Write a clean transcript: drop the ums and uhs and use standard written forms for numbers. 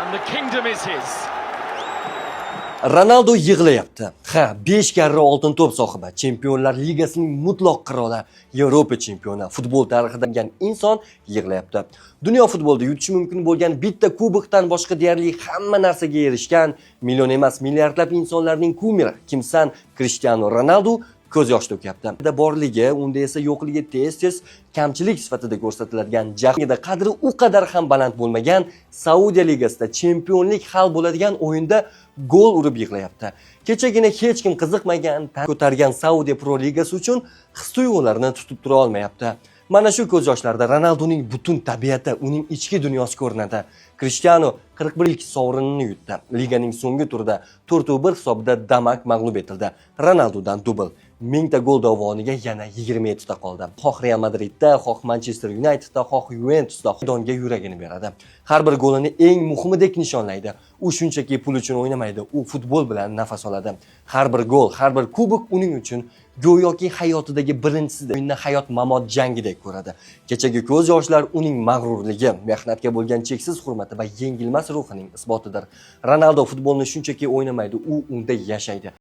And the kingdom is his. Ronaldo yig'layapti. Ha, 5 karra oltin to'p sohibi, Chempionlar Ligasining mutlaq qiroli, Yevropa chempioni, futbol tarixida bo'lgan inson yig'layapti. Dunyo futbolida yutishi mumkin bo'lgan bitta kubokdan boshqa deyarli hamma narsaga erishgan, million emas, milliardlab insonlarning kumiri kimsan Cristiano Ronaldo ko'z yosh to'kyapti. Borligi, unda esa yo'qligi tez-tez kamchilik sifatida ko'rsatiladigan jahonda qadri u qadar ham baland bo'lmagan Saudiya ligasida chempionlik hal bo'ladigan o'yinda gol urib yig'layapti. Kechagina hech kim qiziqmagan, ko'targan Saudiya Pro Ligasi uchun his-tuyg'ularini tutib tura olmayapti. Mana shu ko'z yoshlarda Ronaldoning butun tabiati, uning ichki dunyosi ko'rinadi. Cristiano 41 ilk sovrinini yutdi. Liganing so'nggi turida 4-1 hisobida Damak mag'lub etildi. Ronaldodan dubl. 1000 ta gol dovoniga yana 27 ta qoldi. Xoh Real Madridda, xoh Manchester Unitedda, xoh Juventusda donga yuragini beradi. Har bir golini eng muhimidek nishonlaydi. U shunchaki pul uchun o'ynamaydi, u futbol bilan nafas oladi. Har bir gol, har bir kubok uning uchun go'yoki hayotidagi birinchisi, o'yinni hayot-mamot jangidek ko'radi. Kechagi ko'z yoshlar uning mag'rurligi, mehnatga bo'lgan cheksiz hurmati va yengilmas ruhining isbotidir. Ronaldo futbolni shunchaki o'ynamaydi, u unda yashaydi.